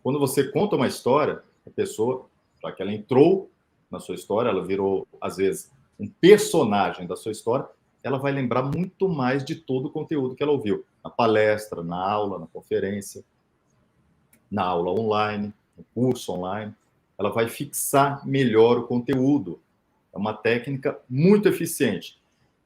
Quando você conta uma história, a pessoa, já que ela entrou na sua história, ela virou, às vezes, um personagem da sua história, ela vai lembrar muito mais de todo o conteúdo que ela ouviu. Na palestra, na aula, na conferência, na aula online, no curso online. Ela vai fixar melhor o conteúdo. É uma técnica muito eficiente.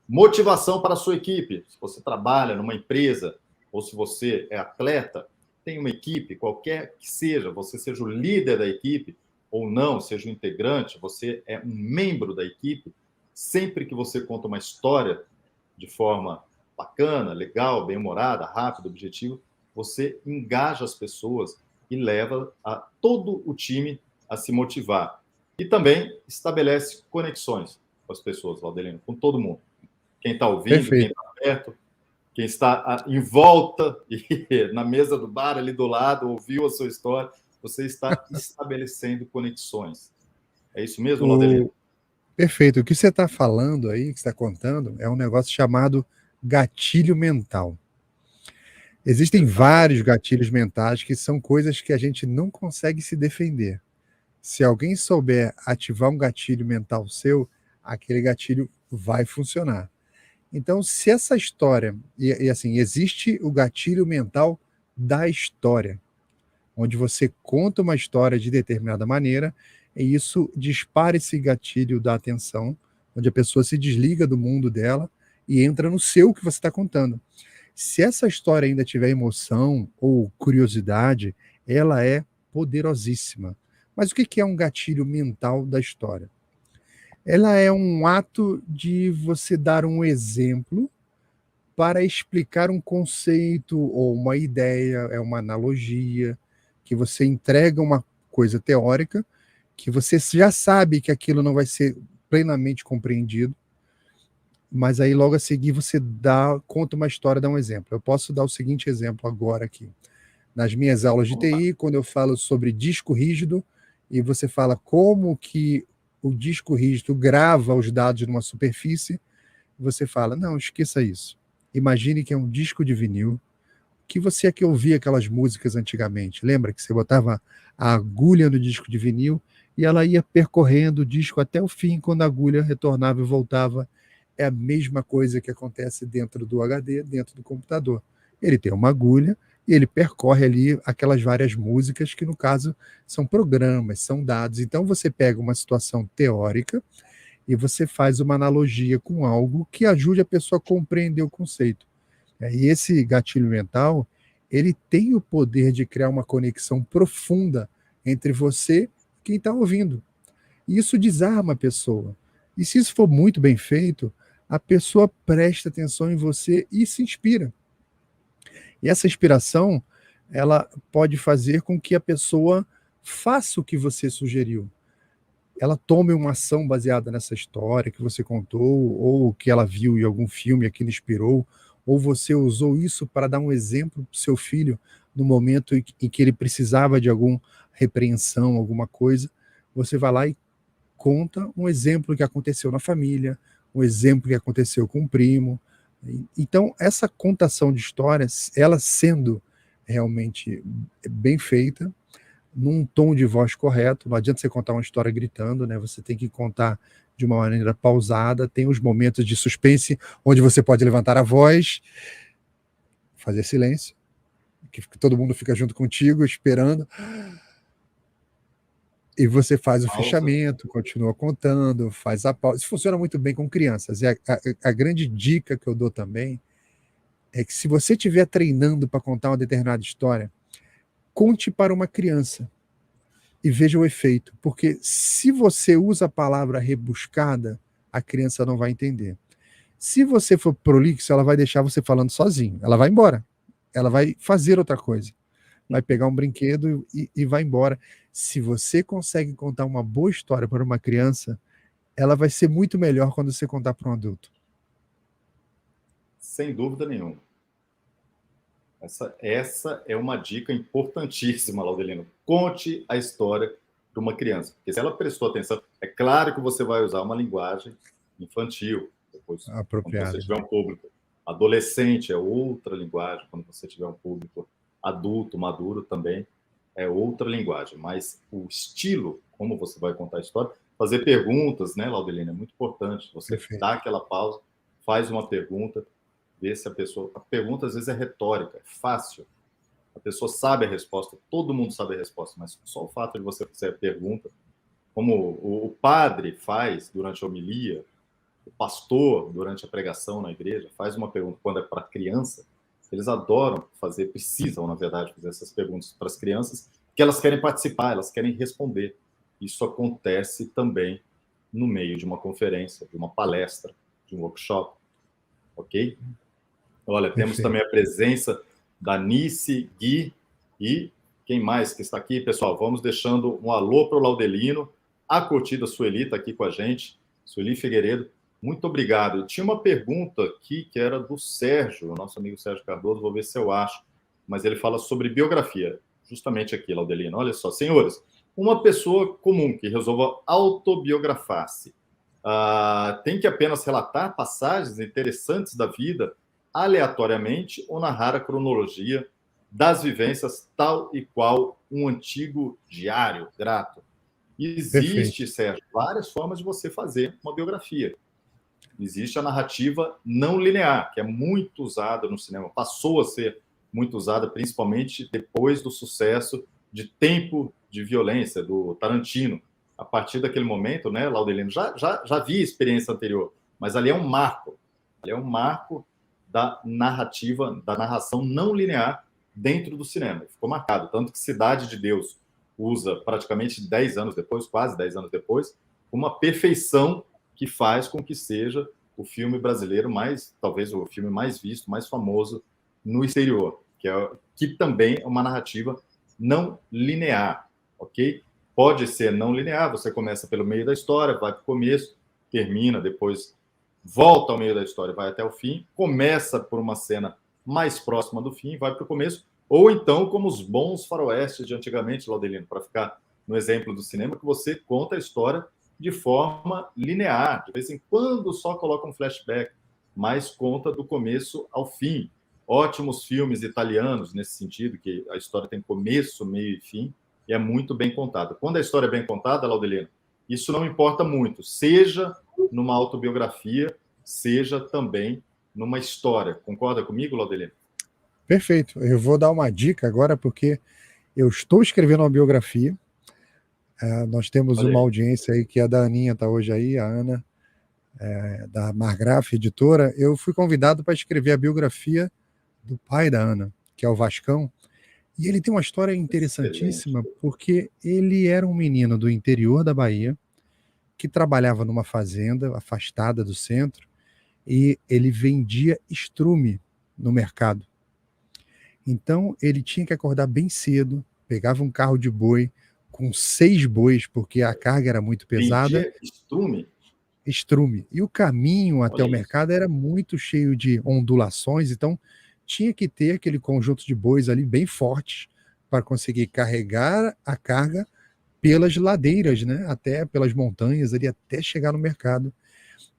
Motivação para a sua equipe. Se você trabalha numa empresa ou se você é atleta, tem uma equipe, qualquer que seja, você seja o líder da equipe ou não, seja um integrante, você é um membro da equipe, sempre que você conta uma história de forma bacana, legal, bem-humorada, rápida, objetiva, você engaja as pessoas e leva todo o time a se motivar. E também estabelece conexões com as pessoas, Valdelino, com todo mundo. Quem está ouvindo, quem Perfeito. está perto, quem está em volta e na mesa do bar ali do lado, ouviu a sua história, você está estabelecendo conexões. É isso mesmo, Laudelino? Perfeito. O que você está falando aí, que você está contando, é um negócio chamado gatilho mental. Existem vários gatilhos mentais que são coisas que a gente não consegue se defender. Se alguém souber ativar um gatilho mental seu, aquele gatilho vai funcionar. Então, se essa história, e assim, existe o gatilho mental da história, onde você conta uma história de determinada maneira, e isso dispara esse gatilho da atenção, onde a pessoa se desliga do mundo dela e entra no seu que você está contando. Se essa história ainda tiver emoção ou curiosidade, ela é poderosíssima. Mas o que é um gatilho mental da história? Ela é um ato de você dar um exemplo para explicar um conceito ou uma ideia, é uma analogia, que você entrega uma coisa teórica, que você já sabe que aquilo não vai ser plenamente compreendido, mas aí logo a seguir você conta uma história, dá um exemplo. Eu posso dar o seguinte exemplo agora aqui. Nas minhas aulas de TI, quando eu falo sobre disco rígido, e você fala como que o disco rígido grava os dados numa superfície, você fala, não, esqueça isso. Imagine que é um disco de vinil, que você é que ouvia aquelas músicas antigamente. Lembra que você botava a agulha no disco de vinil e ela ia percorrendo o disco até o fim, quando a agulha retornava e voltava. É a mesma coisa que acontece dentro do HD, dentro do computador. Ele tem uma agulha e ele percorre ali aquelas várias músicas que, no caso, são programas, são dados. Então, você pega uma situação teórica e você faz uma analogia com algo que ajude a pessoa a compreender o conceito. E esse gatilho mental, ele tem o poder de criar uma conexão profunda entre você e quem está ouvindo. E isso desarma a pessoa. E se isso for muito bem feito, a pessoa presta atenção em você e se inspira. E essa inspiração, ela pode fazer com que a pessoa faça o que você sugeriu. Ela tome uma ação baseada nessa história que você contou, ou que ela viu em algum filme, aquilo inspirou, ou você usou isso para dar um exemplo para o seu filho no momento em que ele precisava de alguma repreensão, alguma coisa. Você vai lá e conta um exemplo que aconteceu na família, um exemplo que aconteceu com um primo. Então, essa contação de histórias, ela sendo realmente bem feita, num tom de voz correto, não adianta você contar uma história gritando, né? Você tem que contar de uma maneira pausada, tem os momentos de suspense, onde você pode levantar a voz, fazer silêncio, que todo mundo fica junto contigo, esperando, e você faz o Pausa. fechamento, continua contando, faz a pausa. Isso funciona muito bem com crianças. E a grande dica que eu dou também é que, se você estiver treinando para contar uma determinada história, conte para uma criança e veja o efeito. Porque se você usa a palavra rebuscada, a criança não vai entender. Se você for prolixo, ela vai deixar você falando sozinho. Ela vai embora. Ela vai fazer outra coisa. Vai pegar um brinquedo e vai embora. Se você consegue contar uma boa história para uma criança, ela vai ser muito melhor quando você contar para um adulto. Sem dúvida nenhuma. Essa é uma dica importantíssima, Laudelino. Conte a história de uma criança. Porque se ela prestou atenção, é claro que você vai usar uma linguagem infantil. Depois, quando você Apropriado. tiver um público adolescente, é outra linguagem. Quando você tiver um público adulto, maduro, também é outra linguagem. Mas o estilo, como você vai contar a história, fazer perguntas, né, Laudelino, é muito importante. Você Perfeito. dá aquela pausa, faz uma pergunta, ver se a pessoa... A pergunta, às vezes, é retórica, é fácil. A pessoa sabe a resposta, todo mundo sabe a resposta, mas só o fato de você fazer a pergunta, como o padre faz durante a homilia, o pastor, durante a pregação na igreja, faz uma pergunta quando é para criança, eles adoram fazer, precisam, na verdade, fazer essas perguntas para as crianças, que elas querem participar, elas querem responder. Isso acontece também no meio de uma conferência, de uma palestra, de um workshop, ok? Olha, temos também a presença da Nice, Gui e quem mais que está aqui? Pessoal, vamos deixando um alô para o Laudelino, a curtida Sueli está aqui com a gente, Sueli Figueiredo, muito obrigado. Eu tinha uma pergunta aqui que era do Sérgio, nosso amigo Sérgio Cardoso, vou ver se eu acho, mas ele fala sobre biografia, justamente aqui, Laudelino. Olha só, senhores, uma pessoa comum que resolva autobiografar-se tem que apenas relatar passagens interessantes da vida aleatoriamente ou narrar a cronologia das vivências tal e qual um antigo diário grato. Existe, Sérgio, várias formas de você fazer uma biografia. Existe a narrativa não linear, que é muito usada no cinema, passou a ser muito usada, principalmente depois do sucesso de Tempo de Violência, do Tarantino. A partir daquele momento, né, Laudelino, já vi experiência anterior, mas ali é um marco. Ali é um marco da narrativa, da narração não linear dentro do cinema. Ficou marcado, tanto que Cidade de Deus usa praticamente 10 anos depois, quase 10 anos depois, uma perfeição que faz com que seja o filme brasileiro talvez o filme mais visto, mais famoso no exterior, que também é uma narrativa não linear, ok? Pode ser não linear, você começa pelo meio da história, vai para o começo, termina, depois volta ao meio da história, vai até o fim, começa por uma cena mais próxima do fim, vai para o começo, ou então como os bons faroestes de antigamente, Laudelino, para ficar no exemplo do cinema, que você conta a história de forma linear, de vez em quando só coloca um flashback, mas conta do começo ao fim. Ótimos filmes italianos nesse sentido, que a história tem começo, meio e fim, e é muito bem contada. Quando a história é bem contada, Laudelino, isso não importa muito, seja numa autobiografia, seja também numa história. Concorda comigo, Laudelino? Perfeito. Eu vou dar uma dica agora, porque eu estou escrevendo uma biografia. Nós temos uma audiência aí que a da Aninha está hoje aí, a Ana, da Margraf Editora. Eu fui convidado para escrever a biografia do pai da Ana, que é o Vascão, e ele tem uma história interessantíssima, porque ele era um menino do interior da Bahia, que trabalhava numa fazenda afastada do centro, e ele vendia estrume no mercado. Então, ele tinha que acordar bem cedo, pegava um carro de boi, com 6 bois, porque a carga era muito pesada. Vendia estrume? Estrume. E o caminho até o mercado era muito cheio de ondulações, então tinha que ter aquele conjunto de bois ali bem fortes para conseguir carregar a carga pelas ladeiras, né? Até pelas montanhas ali, até chegar no mercado.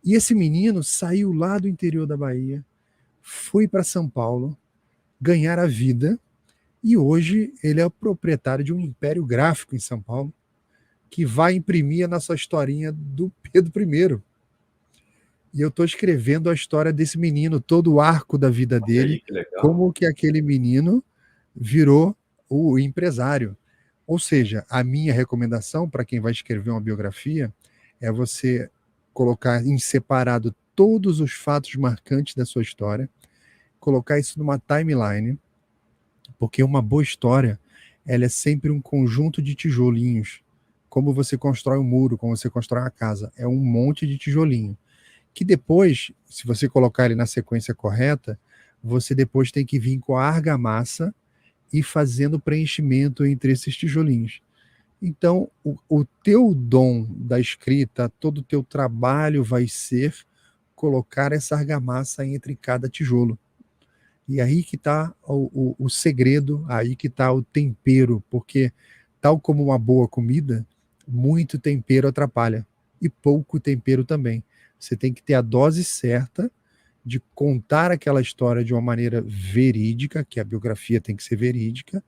E esse menino saiu lá do interior da Bahia, foi para São Paulo ganhar a vida, e hoje ele é o proprietário de um império gráfico em São Paulo, que vai imprimir a nossa historinha do Pedro I. E eu estou escrevendo a história desse menino, todo o arco da vida dele, como que aquele menino virou o empresário. Ou seja, a minha recomendação para quem vai escrever uma biografia é você colocar em separado todos os fatos marcantes da sua história, colocar isso numa timeline, porque uma boa história, ela é sempre um conjunto de tijolinhos. Como você constrói um muro, como você constrói uma casa, é um monte de tijolinho. Que depois, se você colocar ele na sequência correta, você depois tem que vir com a argamassa e fazendo preenchimento entre esses tijolinhos. Então, o teu dom da escrita, todo o teu trabalho vai ser colocar essa argamassa entre cada tijolo. E aí que está o segredo, aí que está o tempero, porque tal como uma boa comida, muito tempero atrapalha, e pouco tempero também. Você tem que ter a dose certa de contar aquela história de uma maneira verídica, que a biografia tem que ser verídica,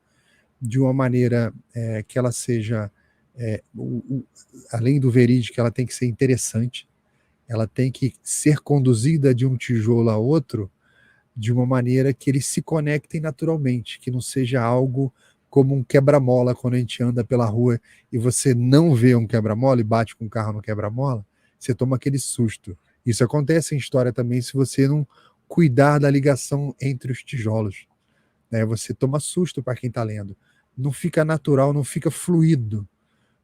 de uma maneira que ela seja, além do verídico, ela tem que ser interessante, ela tem que ser conduzida de um tijolo a outro de uma maneira que eles se conectem naturalmente, que não seja algo como um quebra-mola quando a gente anda pela rua e você não vê um quebra-mola e bate com o carro no quebra-mola, você toma aquele susto. Isso acontece em história também se você não cuidar da ligação entre os tijolos, né? Você toma susto para quem está lendo. Não fica natural, não fica fluido.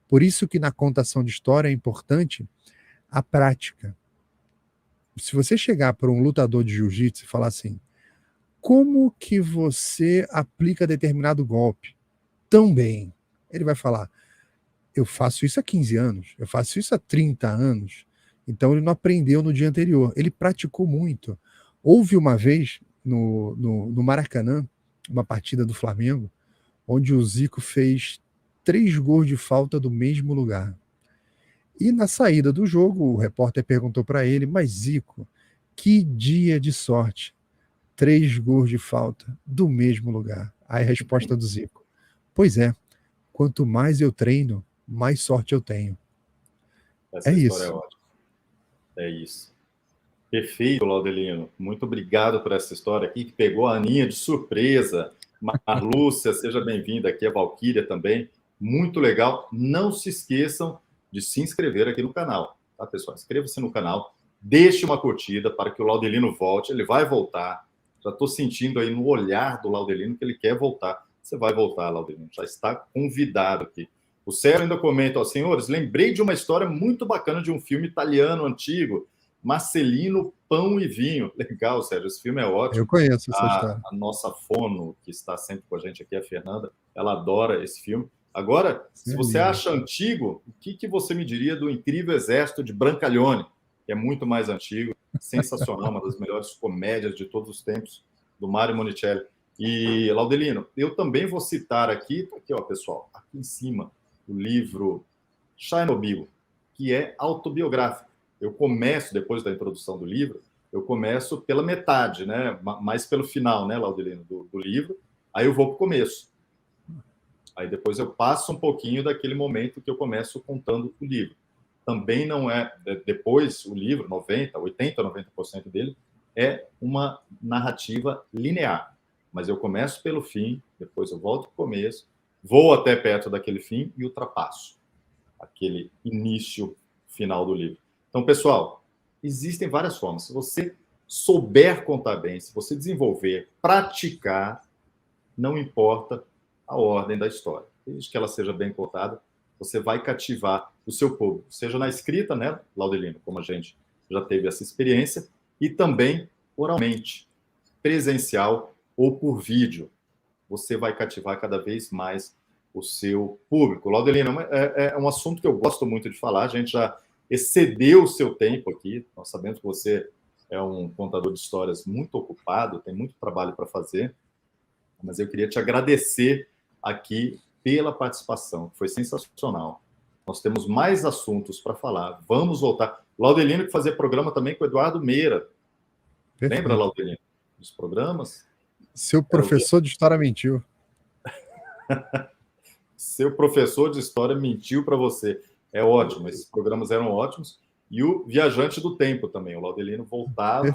Por isso que na contação de história é importante a prática. Se você chegar para um lutador de jiu-jitsu e falar assim, como que você aplica determinado golpe tão bem? Ele vai falar, eu faço isso há 15 anos, eu faço isso há 30 anos. Então ele não aprendeu no dia anterior, ele praticou muito. Houve uma vez no Maracanã, uma partida do Flamengo, onde o Zico fez 3 gols de falta do mesmo lugar. E na saída do jogo, o repórter perguntou para ele, mas Zico, que dia de sorte, 3 gols de falta do mesmo lugar. Aí a resposta do Zico, pois é, quanto mais eu treino, mais sorte eu tenho. Essa É história é isso. ótima. É isso. Perfeito, Laudelino. Muito obrigado por essa história aqui, que pegou a Aninha de surpresa. Marlúcia, seja bem-vinda aqui, a Valquíria também. Muito legal. Não se esqueçam de se inscrever aqui no canal, tá, pessoal? Inscreva-se no canal, deixe uma curtida para que o Laudelino volte. Ele vai voltar. Já estou sentindo aí no olhar do Laudelino que ele quer voltar. Você vai voltar, Laudelino. Já está convidado aqui. O Sérgio ainda comenta, ó, senhores, lembrei de uma história muito bacana de um filme italiano antigo, Marcelino, Pão e Vinho. Legal, Sérgio, esse filme é Eu ótimo. conheço essa A, história. a nossa fono, que está sempre com a gente aqui, a Fernanda, ela adora esse filme. Agora, se É você lindo. acha antigo, o que você me diria do Incrível Exército de Brancaleone, que é muito mais antigo, sensacional, uma das melhores comédias de todos os tempos, do Mario Monicelli. E, Laudelino, eu também vou citar aqui, tá aqui, ó, pessoal, aqui em cima, o livro Chernobyl, que é autobiográfico. Eu começo, depois da introdução do livro, eu começo pela metade, né? Mais pelo final, né, Laudelino, do livro. Aí eu vou para o começo. Aí depois eu passo um pouquinho daquele momento que eu começo contando o livro. Também não é... Depois, o livro, 80, 90% dele, é uma narrativa linear. Mas eu começo pelo fim, depois eu volto para o começo, vou até perto daquele fim e ultrapasso aquele início final do livro. Então, pessoal, existem várias formas. Se você souber contar bem, se você desenvolver, praticar, não importa a ordem da história. Desde que ela seja bem contada, você vai cativar o seu público, seja na escrita, né, Laudelino, como a gente já teve essa experiência, e também oralmente, presencial ou por vídeo. Você vai cativar cada vez mais o seu público. Laudelino, é um assunto que eu gosto muito de falar, a gente já excedeu o seu tempo aqui, nós sabemos que você é um contador de histórias muito ocupado, tem muito trabalho para fazer, mas eu queria te agradecer aqui pela participação, que foi sensacional. Nós temos mais assuntos para falar, vamos voltar. Laudelino que fazia programa também com o Eduardo Meira. Perfeito. Lembra, Laudelino, dos programas? Seu professor de história mentiu. Seu professor de história mentiu para você. É ótimo, esses programas eram ótimos. E o Viajante do Tempo também. O Laudelino voltava,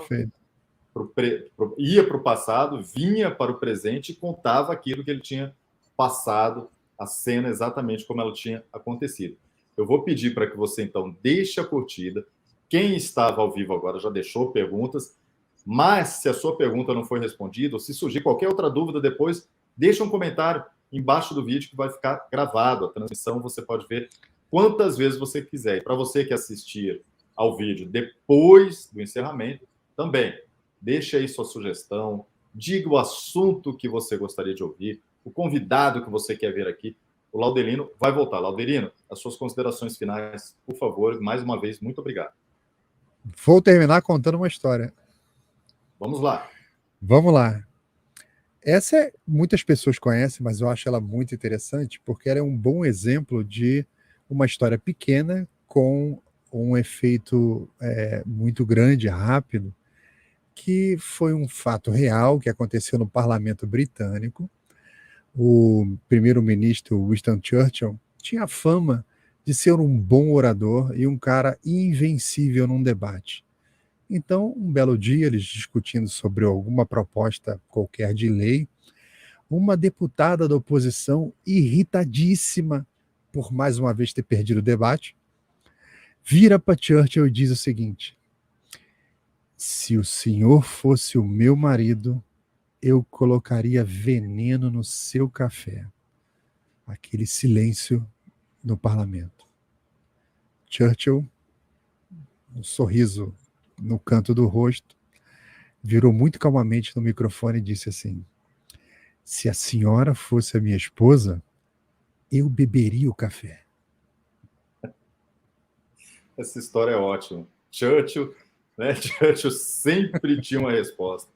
ia para o passado, vinha para o presente e contava aquilo que ele tinha passado, a cena exatamente como ela tinha acontecido. Eu vou pedir para que você, então, deixe a curtida. Quem estava ao vivo agora já deixou perguntas, mas se a sua pergunta não foi respondida, ou se surgir qualquer outra dúvida depois, deixa um comentário embaixo do vídeo que vai ficar gravado. A transmissão você pode ver quantas vezes você quiser. E para você que assistir ao vídeo depois do encerramento, também deixe aí sua sugestão, diga o assunto que você gostaria de ouvir, o convidado que você quer ver aqui. O Laudelino vai voltar. Laudelino, as suas considerações finais, por favor. Mais uma vez, muito obrigado. Vou terminar contando uma história. Vamos lá. Vamos lá. Essa muitas pessoas conhecem, mas eu acho ela muito interessante porque ela é um bom exemplo de uma história pequena com um efeito muito grande, rápido, que foi um fato real que aconteceu no parlamento britânico. O primeiro-ministro Winston Churchill tinha a fama de ser um bom orador e um cara invencível num debate. Então, um belo dia, eles discutindo sobre alguma proposta qualquer de lei, uma deputada da oposição, irritadíssima por mais uma vez ter perdido o debate, vira para Churchill e diz o seguinte: Se o senhor fosse o meu marido, eu colocaria veneno no seu café. Aquele silêncio no parlamento. Churchill, um sorriso no canto do rosto, virou muito calmamente no microfone e disse assim: se a senhora fosse a minha esposa, eu beberia o café. Essa história é ótima. Churchill, né? Churchill sempre tinha uma resposta.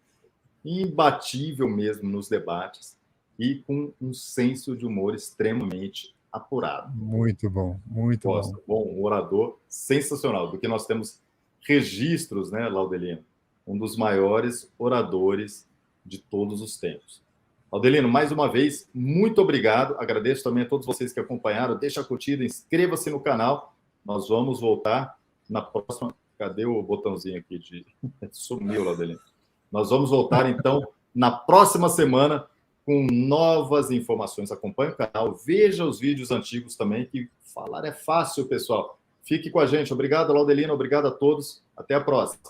Imbatível mesmo nos debates e com um senso de humor extremamente apurado. Muito bom, muito bom. Bom, um orador sensacional, do que nós temos registros, né, Laudelino? Um dos maiores oradores de todos os tempos. Laudelino, mais uma vez, muito obrigado. Agradeço também a todos vocês que acompanharam. Deixa a curtida, inscreva-se no canal. Nós vamos voltar na próxima... Cadê o botãozinho aqui de... Sumiu, Laudelino. Nós vamos voltar, então, na próxima semana com novas informações. Acompanhe o canal, veja os vídeos antigos também, que falar é fácil, pessoal. Fique com a gente. Obrigado, Laudelino. Obrigado a todos. Até a próxima.